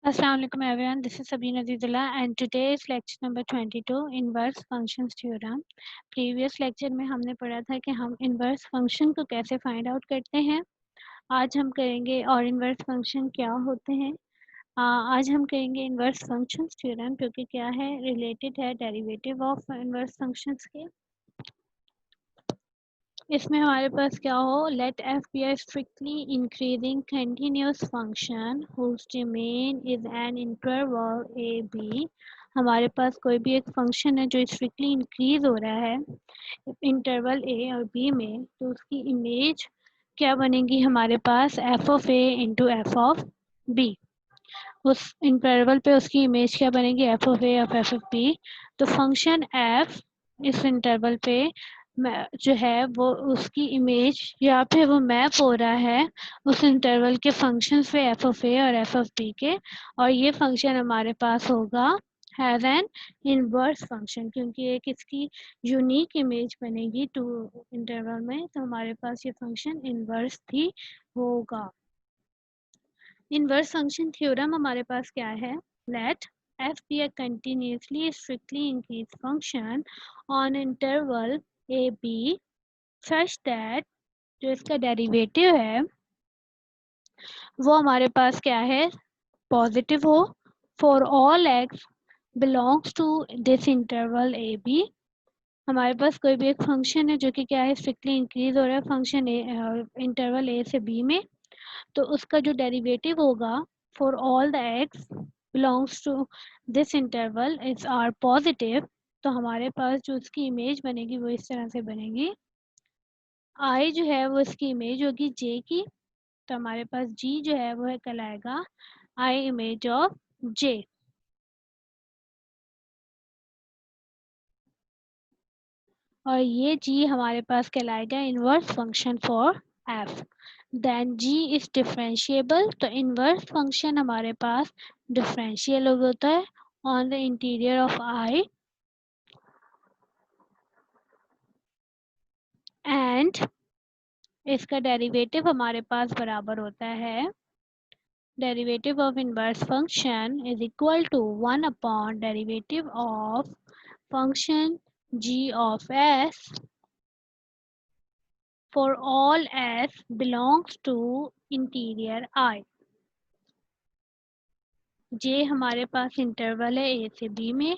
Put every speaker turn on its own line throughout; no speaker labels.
Assalamu alaikum everyone, this is Sabina Azizullah and today is lecture number 22 inverse functions theorem. Previous lecture में हमने पढ़ा था कि हम inverse function को कैसे find out करते हैं. आज हम करेंगे और inverse function क्या होते हैं. आज हम करेंगे inverse functions theorem क्योंकि क्या है related है derivative of inverse functions के. इसमें हमारे पास क्या हो let f be a strictly increasing continuous function whose domain is an interval a b. हमारे पास कोई भी एक फंक्शन है जो स्ट्रिक्टली इंक्रीज हो रहा है इंटरवल a और b में, तो उसकी इमेज क्या बनेगी हमारे पास f of a into F of b. उस इंटरवल पे उसकी इमेज क्या बनेगी f of a of f of b. तो फंक्शन f इस इंटरवल पे जो है वो उसकी इमेज यहाँ पे वो मैप हो रहा है उस इंटरवल के फंक्शंस पे एफ ऑफ ए और एफ ऑफ बी के, और ये फंक्शन हमारे पास होगा हैज़ एन इनवर्स फंक्शन क्योंकि एक इसकी यूनिक इमेज बनेगी टू इंटरवल में, तो हमारे पास ये फंक्शन इनवर्स भी होगा. इनवर्स फंक्शन थ्योरम हमारे पास क्या है, late f be a continuously strictly increased function on interval a b such that जो इसका डेरिवेटिव है वो हमारे पास क्या है पॉजिटिव हो for all x belongs to this interval a b. हमारे पास कोई भी एक फंक्शन है जो कि क्या है स्ट्रिक्टली इंक्रीज हो रहा है फंक्शन इंटरवल ए से बी में, तो उसका जो डेरिवेटिव होगा for all the x belongs to this interval is are positive. तो हमारे पास जो उसकी इमेज बनेगी वो इस तरह से बनेगी, i जो है वो इसकी इमेज होगी j की, तो हमारे पास g जो है वो है कहलाएगा i इमेज ऑफ j. और ये g हमारे पास कहलाएगा inverse function for f. Then g is differentiable, तो इनवर्स फंक्शन हमारे पास डिफरेंशियल होता है on the interior of i and इसका डेरिवेटिव हमारे पास बराबर होता है derivative of inverse function is equal to 1 upon derivative of function g of s for all s belongs to interior i. j हमारे पास इंटरवल है a से b में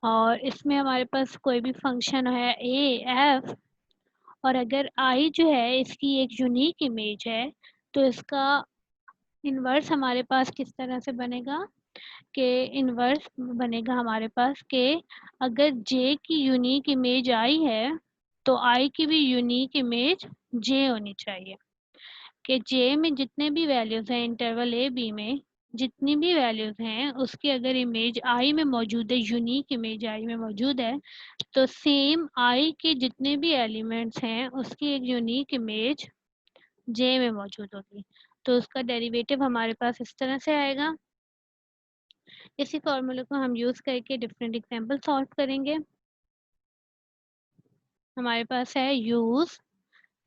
और इसमें हमारे पास कोई भी फंक्शन है a f, और अगर i जो है इसकी एक यूनिक इमेज है तो इसका इनवर्स हमारे पास किस तरह से बनेगा के इनवर्स बनेगा हमारे पास के अगर j की यूनिक इमेज i है तो i की भी यूनिक इमेज j होनी चाहिए. कि j में जितने भी वैल्यूज हैं इंटरवल ए बी में जितनी भी वैल्यूज हैं उसकी अगर इमेज i में मौजूद है, यूनिक इमेज i में मौजूद है, तो सेम i के जितने भी एलिमेंट्स हैं उसकी एक यूनिक इमेज j में मौजूद होगी. तो उसका डेरिवेटिव हमारे पास इस तरह से आएगा. इसी फॉर्मूले को हम यूज करके डिफरेंट एग्जांपल सॉल्व करेंगे. हमारे पास है use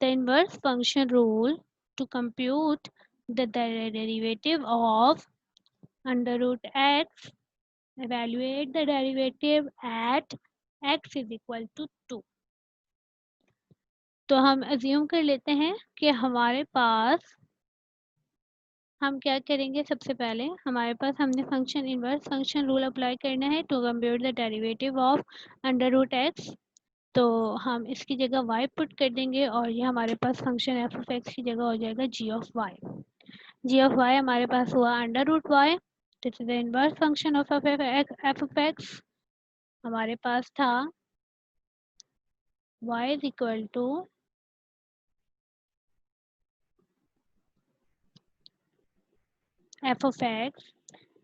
the inverse function rule to compute the derivative of under root x, evaluate the derivative at x is equal to 2. तो हम अज्यूम कर लेते हैं कि हमारे पास हम क्या करेंगे, सबसे पहले हमारे पास हमने function inverse function rule apply करना है to compute the derivative of under root x. तो हम इसकी जगह y पुट कर देंगे और ये हमारे पास फंक्शन f ऑफ x की जगह हो जाएगा g of y. g of y हमारे पास हुआ under root y, this is the inverse function of f of x. हमारे पास था y is equal to f of x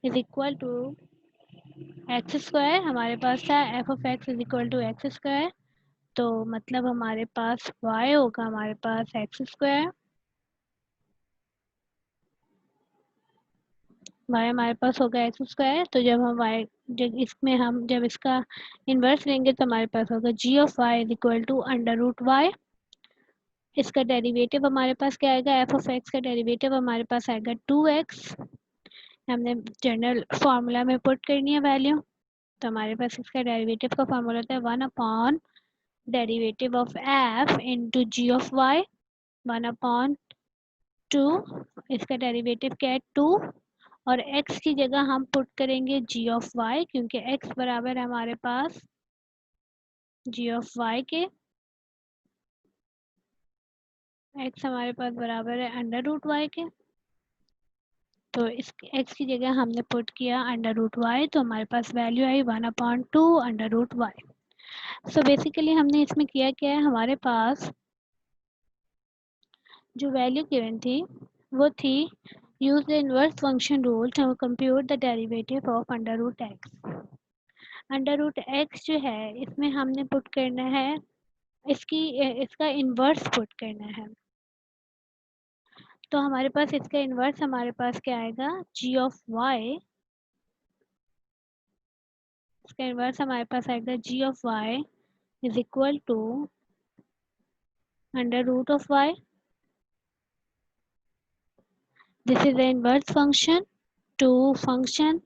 is equal to x square. हमारे पास था f of x is equal to x square, तो मतलब हमारे पास y होगा हमारे पास एक्स स्क्वायर. y हमारे पास होगा एक्स स्क्वायर, तो जब हम y जब इसमें हम जब इसका इन्वर्स लेंगे तो हमारे पास होगा g of y is equal to under root y. इसका डेरिवेटिव हमारे पास क्या आएगा, f ऑफ x का डेरिवेटिव हमारे पास आएगा 2x. हमने जनरल फार्मूला में पुट करनी है वैल्यू। तो हमारे पास इसका डेरिवेटिव का फार्मूला होता है 1 upon derivative of f into g of y, 1 upon 2, इसका डेरिवेटिव क्या है 2, और x की जगह हम पुट करेंगे g ऑफ y, क्योंकि x बराबर है हमारे पास g ऑफ y के, x हमारे पास बराबर है अंडर रूट y के। तो इस x की जगह हमने पुट किया अंडर रूट y, तो हमारे पास वैल्यू आई 1 upon 2 under root y। So basically हमने इसमें किया क्या है, हमारे पास जो वैल्यू गिवन थी वो थी use the inverse function rule to compute the derivative of under root x. Under root x जो है इसमें हमने पुट करना है इसका इन्वर्स पुट करना है। तो हमारे पास इसका इन्वर्स हमारे पास क्या आएगा, g ऑफ y, इसका इन्वर्स हमारे पास आएगा g of y is equal to under root of y, this is the inverse function to function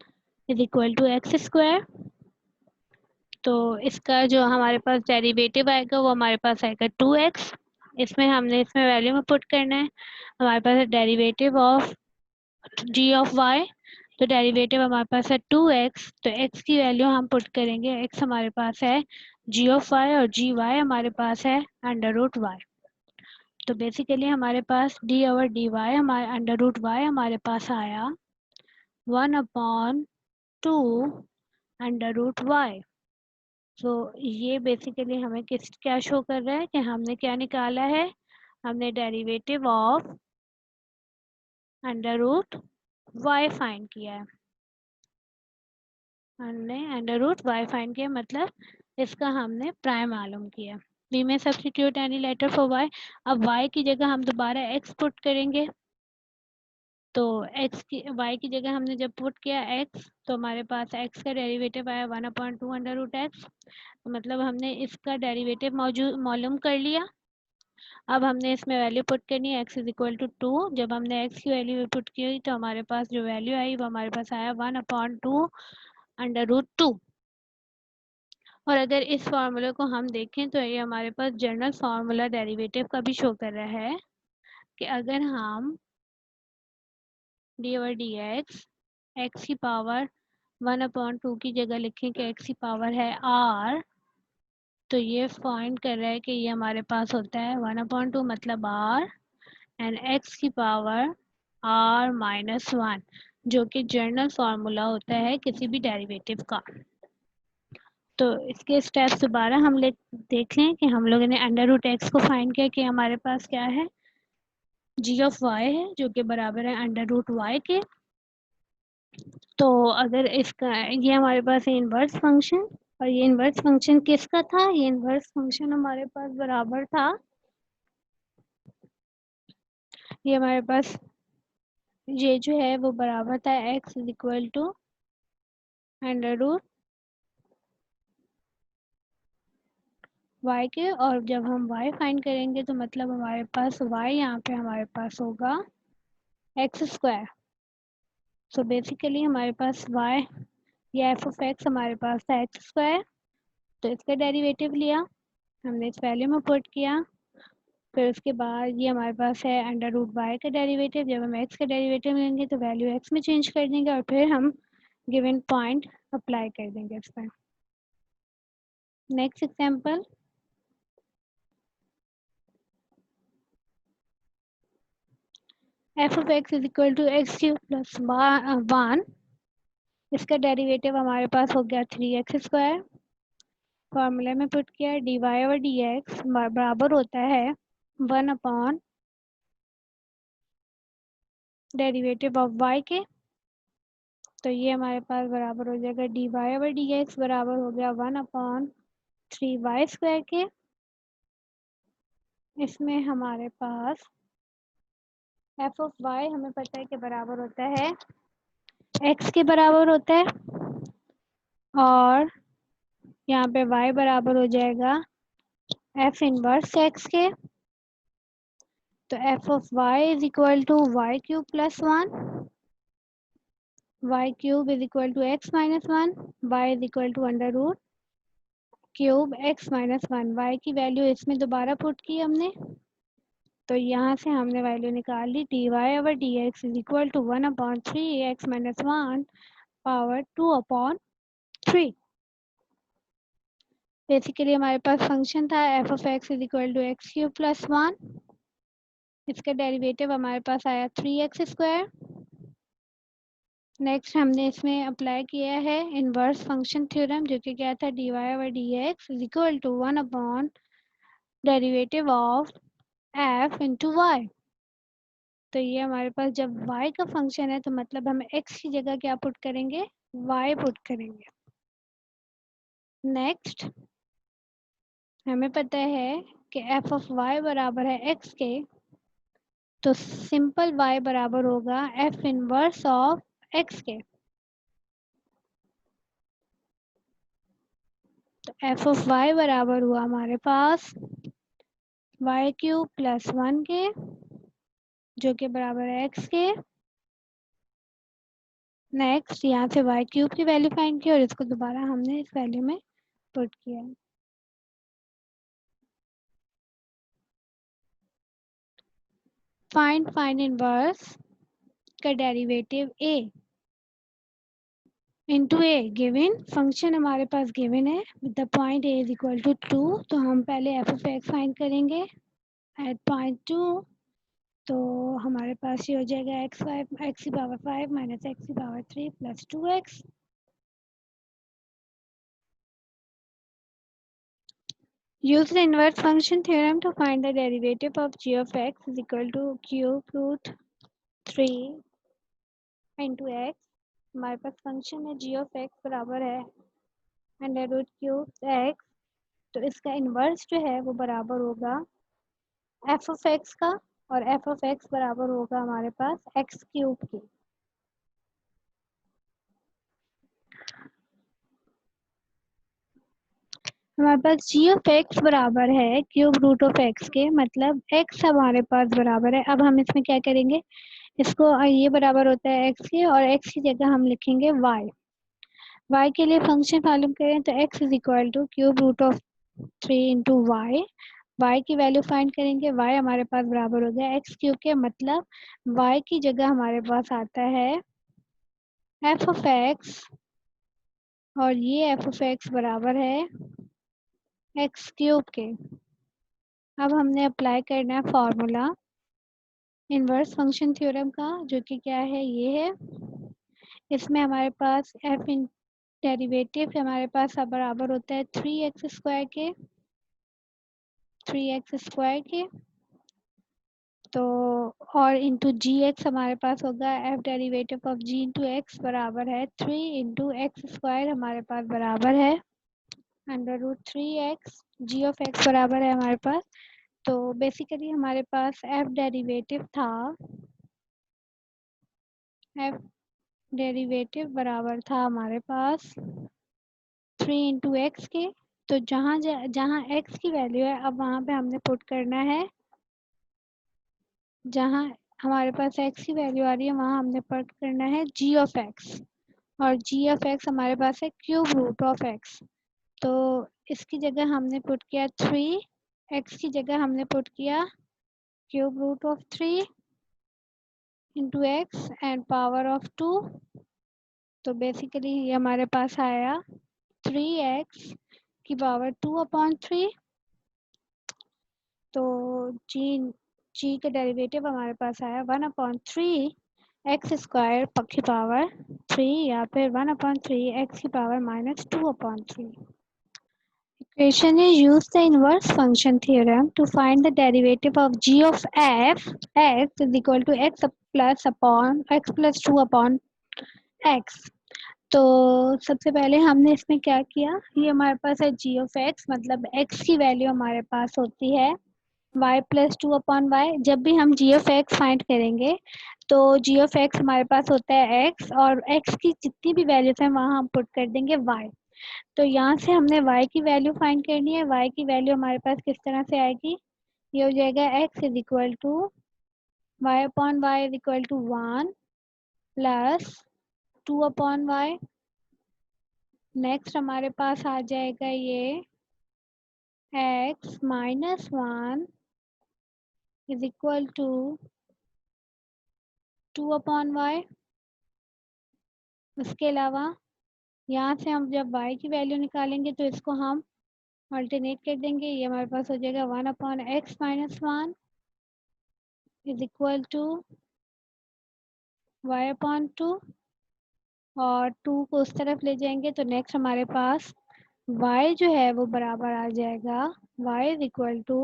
is equal to x square. तो इसका जो हमारे पास डेरिवेटिव आएगा वो हमारे पास आएगा 2x, इसमें वैल्यू में पुट करना है। हमारे पास है derivative of g of y, तो डेरिवेटिव हमारे पास है 2x, तो x की वैल्यू हम पुट करेंगे, x हमारे पास है g ऑफ y और gy हमारे पास है अंडर रूट y। तो बेसिकली हमारे पास d और dy हमारे अंडर रूट y हमारे पास आया 1 अपॉन 2 अंडर रूट y। तो ये बेसिकली हमें क्या शो कर रहा है कि हमने क्या निकाला है, हमने derivative of under root y find किया है। हमने अंडर रूट y फाइंड किया मतलब इसका हमने प्राइम मालूम किया। वी में substitute any letter for y। अब y की जगह हम दोबारा x पुट करेंगे, तो y की जगह हमने जब पुट किया x, तो हमारे पास x का डेरिवेटिव आया 1 अपॉन 2 अंडर रूट एक्स, मतलब हमने इसका डेरिवेटिव मालूम कर लिया। अब हमने इसमें वैल्यू पुट करनी है x इज इक्वल टू 2। जब हमने x की वैल्यू पुट की तो हमारे पास जो वैल्यू आई वो हमारे पास आया 1 अपॉन 2 अंडर रूट 2। और अगर इस फार्मूले को हम देखें तो ये हमारे पास जनरल फार्मूला डेरिवेटिव का भी शो कर रहा है कि अगर हम डी ओवर डी एक्स की पावर 1 अपॉन 2 की जगह लिखें कि x की पावर है r, तो ये फाइंड कर रहा है कि ये हमारे पास होता है 1 अपॉन 2 मतलब r एंड x की पावर r माइनस 1, जो कि जनरल फार्मूला होता है किसी भी डेरिवेटिव का। तो इसके स्टेप्स दोबारा हम देख लें कि हम लोगों ने अंडर रूट एक्स को फाइंड किया कि हमारे पास क्या है, जी ऑफ वाई है जो कि बराबर है अंडर रूट वाई के। तो अगर इसका ये हमारे पास है इनवर्स फंक्शन, और ये इनवर्स फंक्शन किसका था, ये इनवर्स फंक्शन हमारे पास बराबर था, ये हमारे पास ये जो है वो बराबर था x is equal to under root y के। और जब हम y फाइंड करेंगे तो मतलब हमारे पास y यहाँ पे हमारे पास होगा एक्स स्क्वायर। सो बेसिकली हमारे पास y या एफ ऑफ एक्स हमारे पास था एक्स स्क्वायर, तो इसका डेरिवेटिव लिया, हमने इस वैल्यू में पुट किया, फिर उसके बाद ये हमारे पास है अंडर रूट वाई का डेरिवेटिव। जब हम एक्स का डेरिवेटिव लेंगे तो वैल्यू एक्स में चेंज कर देंगे और फिर हम गिवन पॉइंट अप्लाई कर देंगे इस पर। Next example, f of x is equal to x cube plus 1, इसका डेरिवेटिव हमारे पास हो गया 3x स्क्वायर। फॉर्मूले में पुट किया डी वाई और डी एक्स बराबर होता है 1 अपॉन डेरिवेटिव ऑफ y के। तो ये हमारे पास बराबर हो जाएगा डी वाई और डी एक्स बराबर हो गया 1 अपॉन 3y स्क्वायर के। इसमें हमारे पास एफ ऑफ y हमें पता है कि बराबर होता है x के बराबर होता है, और यहाँ पे y बराबर हो जाएगा f इनवर्स x के। तो f of y is equal to y cube plus 1, y क्यूब is equal to x minus one, y is equal to under root cube x minus one. Y की value इसमें दोबारा put की हमने, तो यहाँ से हमने वैल्यू निकाल ली d y over d x is equal to 1/3 x minus one power 2/3। Basically हमारे पास फंक्शन था f of x is equal to x cube plus one, इसका डेरिवेटिव हमारे पास आया 3x²। नेक्स्ट हमने इसमें अप्लाई किया है इनवर्स फंक्शन थ्योरम, जो कि क्या था d y over d x is equal to 1 derivative of f into y. तो ये हमारे पास जब y का फंक्शन है तो मतलब हम x की जगह क्या पुट करेंगे, y पुट करेंगे। नेक्स्ट हमें पता है कि f ऑफ y बराबर है x के, तो सिंपल y बराबर होगा f इनवर्स ऑफ x के। तो f ऑफ y बराबर हुआ हमारे पास y क्यूब प्लस वन के, जो कि बराबर है x के। नेक्स्ट यहाँ से y क्यूब की वैल्यू फाइंड की और इसको दोबारा हमने इस वैल्यू में पुट किया। फाइंड इनवर्स का derivative a into a given function हमारे पास गिवन है with the point a is equal to 2। तो हम पहले एफ ऑफ एक्स फाइंड करेंगे एट पॉइंट 2। तो हमारे पास ये हो जाएगा एक्स की पावर 5 माइनस एक्स की power 3 plus 2x। use the inverse function theorem to find the derivative of g of x is equal to cube root 3 into x. हमारे पास फंक्शन है g of x बराबर है under root cube x, तो इसका inverse जो है वो बराबर होगा एफ ऑफ एक्स का, और एफ ऑफ एक्स बराबर होगा हमारे पास एक्स क्यूब की। हमारे पास जी ऑफ एक्स बराबर है क्यूब रूट ऑफ एक्स के, मतलब एक्स हमारे पास बराबर है। अब हम इसमें क्या करेंगे, इसको ये बराबर होता है एक्स के, और एक्स की जगह हम लिखेंगे वाई। वाई के लिए फंक्शन मालूम करें तो x is equal to cube root of 3 into y. Y की वैल्यू फाइंड करेंगे, वाई हमारे पास बराबर हो गया एक्स क्यूब के, मतलब वाई की जगह हमारे पास आता है एफ ऑफ एक्स, और ये एफ ऑफ एक्स बराबर है एक्स क्यूब के। अब हमने अप्लाई करना है फॉर्मूला इनवर्स फंक्शन थ्योरम का, जो कि क्या है, ये है। इसमें हमारे पास एफ इन डेरिवेटिव हमारे पास अब बराबर होता है 3x² के, 3x² के। तो और इंटू जी एक्स हमारे पास होगा f derivative of g into x बराबर है 3 इंटू x² हमारे पास बराबर है under root 3x। G of x बराबर है हमारे पास, तो बेसिकली हमारे पास एफ डेरिवेटिव था, एफ डेरिवेटिव बराबर था हमारे पास 3 इंटू एक्स के। तो जहाँ एक्स की वैल्यू है अब वहाँ पे हमने पुट करना है, जहाँ हमारे पास एक्स की वैल्यू आ रही है वहाँ हमने पुट करना है जी ऑफ एक्स, और जी ऑफ एक्स हमारे पास है क्यूब रूट ऑफ एक्स। तो इसकी जगह हमने पुट किया 3, एक्स की जगह हमने पुट किया cube root of 3 into x and power of 2। तो बेसिकली ये हमारे पास आया 3x की पावर 2/3। तो जी का डेरिवेटिव हमारे पास आया 1/3 x² की पावर 3, या फिर 1/3 x की power -2/3। Equation is use the inverse function theorem to find the derivative of g of f x is equal to x plus 2 upon x। तो सबसे पहले हमने इसमें क्या किया, ये हमारे पास है g ऑफ x, मतलब x की वैल्यू हमारे पास होती है y प्लस 2/y। जब भी हम g ऑफ x फाइंड करेंगे तो g ऑफ x हमारे पास होता है x, और x की जितनी भी वैल्यूज हैं वहाँ हम पुट कर देंगे y। तो यहाँ से हमने y की वैल्यू फाइंड करनी है। y की वैल्यू हमारे पास किस तरह से आएगी, ये हो जाएगा x is equal to y/y is equal to 1 plus 2/y। Next हमारे पास आ जाएगा ये x minus 1 is equal to 2/y। उसके अलावा यहाँ से हम जब y की वैल्यू निकालेंगे तो इसको हम अल्टरनेट कर देंगे। ये हमारे पास हो जाएगा 1/x minus 1 is equal to y/2 और 2 को उस तरफ ले जाएंगे तो नेक्स्ट हमारे पास y जो है वो बराबर आ जाएगा y is equal to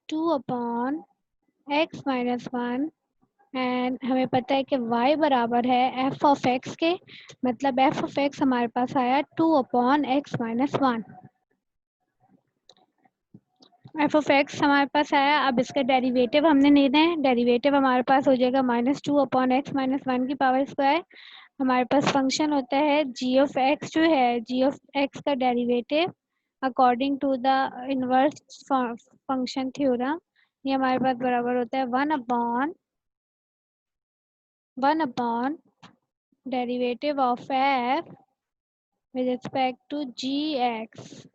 2/x minus 1 and हमें पता है कि y बराबर है f ऑफ x के, मतलब f ऑफ x हमारे पास आया 2/x minus 1। F of x हमारे पास आया। अब इसका डेरिवेटिव हमने लेना है। डेरिवेटिव हमारे पास हो जाएगा -2/x माइनस 1 की पावर स्क्वायर। हमारे पास फंक्शन होता है जी ऑफ एक्स, जो है जी ऑफ एक्स का derivative according to the inverse function theorem, ये हमारे पास बराबर होता है 1/1 derivative of f with respect to g x,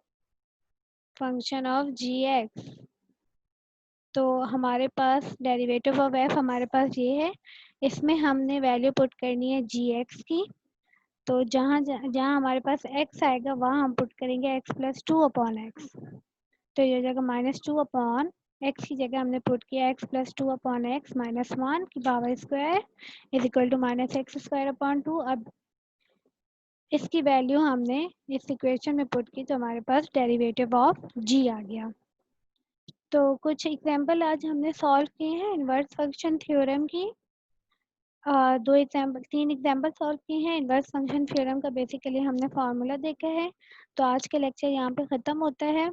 function of g x. तो हमारे पास डेरिवेटिव ऑफ एफ हमारे पास ये है। इसमें हमने वैल्यू पुट करनी है जी एक्स की। तो जहाँ जहाँ हमारे पास x आएगा वहाँ हम पुट करेंगे x प्लस 2/x। तो ये हो जाएगा -2/x की जगह हमने पुट किया x प्लस 2/x माइनस 1 की power square is equal to -x² 2। अब इसकी वैल्यू हमने इस इक्वेशन में पुट की तो हमारे पास डेरिवेटिव ऑफ g आ गया। तो कुछ एग्जाम्पल आज हमने सॉल्व किए हैं इनवर्स फंक्शन थ्योरम की। 3 एग्जाम्पल सॉल्व किए हैं। इनवर्स फंक्शन थ्योरम का बेसिकली हमने फार्मूला देखा है। तो आज का लेक्चर यहाँ पे ख़त्म होता है।